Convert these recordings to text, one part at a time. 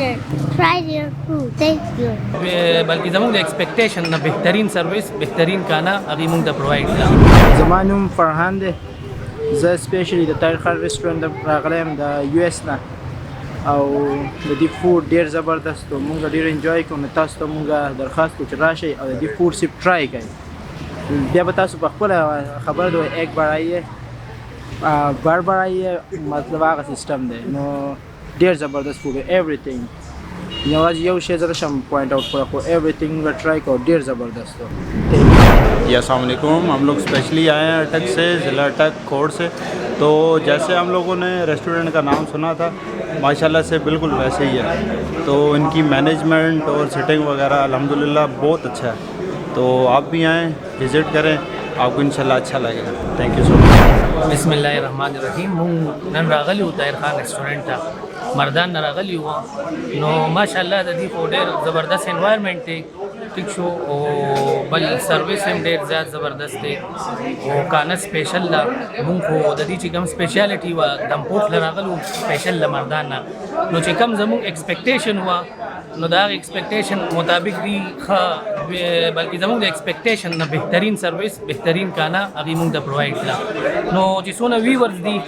it. Try their food. Tastes good. بلکې زموږ د ایکسپیکټیشن نه بهترین سرویس بهترین کانا هغې موږ ته پرووایډ کړه. زما نوم فرحان دی. زه سپیشلی د طاهر خان رسټورنټ راغلی یم د یو اس نه او د دې فوډ ډېر زبردست و. موږ ډېر انجوای کوو. نو تاسو ته موږ درخواست کوو چې راشئ او د دې فوډ صرف ټرای کړئ. بیا به تاسو په خپله خبره ده ایګ بار آئیے بار بار آئیے مطلب هغه سیسټم دی. نو ډېر زبردست فوډ ایوریثینګ یوازې یو شی زه نشم پوائنټ آؤٹ کړی خو ایوریثینګ موږ ټرای کوو ډېر زبردست و. जी अस्सलाम वालेकुम. हम लोग स्पेशली आए हैं अटक से, ज़िला अटक कोट से. तो जैसे हम लोगों ने रेस्टोरेंट का नाम सुना था माशाल्लाह से बिल्कुल वैसे ही है. तो इनकी मैनेजमेंट और सिटिंग वगैरह अल्हम्दुलिल्लाह बहुत अच्छा है. तो आप भी आएँ, विज़िट करें, आपको इंशाल्लाह अच्छा लगेगा. Thank you so much. बिस्मिल्लाहिर्रहमानिर्रहीम. موږ نن راغلي وو طاهر خان رسټورنټ ته مردان نه راغلي وو. نو ماشاءالله د دې خو ډېر زبردست انوایرمنټ دی ٹھیک شو او بل سروس هم ډېر زیات زبردست دی او کانا سپیشل ده. مونږ خو د دې چې کوم سپیشالټي وه دمپوخ له راغلو سپیشل له مردان نه. نو چې کوم زموږ ایکسپیکټیشن وه نو د هغې ایکسپیکټیشن مطابق دي ښه بلکې زموږ د ایکسپیکټیشن نه بهترین سروس بهترین کانا هغې مونږ ته پرووایډ کړه. نو چې څونه ویورز دي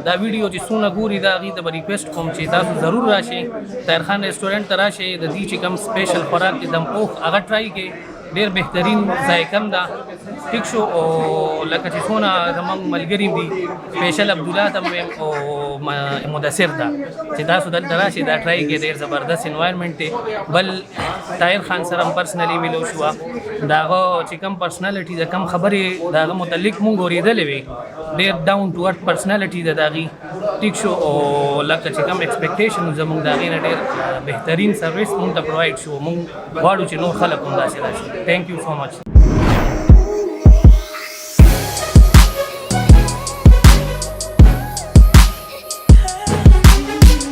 دا ویډیو چې څونه ګوري دا هغې ته به ریکویسټ کوم چې تاسو ضرور راشئ طاهر خان رسټورنټ ته راشئ. د دې چې کوم سپیشل خوراک دی دمپوخ هغه ټرای کړئ. ډېر بهترین ذایقه هم ده ټیک شو. او لکه چې څونه زموږ ملګري دي سپیشل عبدالله ته هم او مدثر ده چې تاسو دلته راشئ دا ټرای کړئ. ډېر زبردست انوایرمنټ دی. بل طاهر خان سره هم پرسنلي میلو شوه. د هغه چې کوم پرسنالټي د کوم خبرې د هغه متعلق مونږ اورېدلې وې ډېر ډاون ټو ارت پرسنالټي ده د هغې ټیک شو. او لکه چې کوم ایکسپیکټیشن زموږ د هغې نه ډېر بهترین سروس مونږ ته پرووایډ شو. مونږ غواړو چې نور خلک هم داسې راشي. Thank you so much.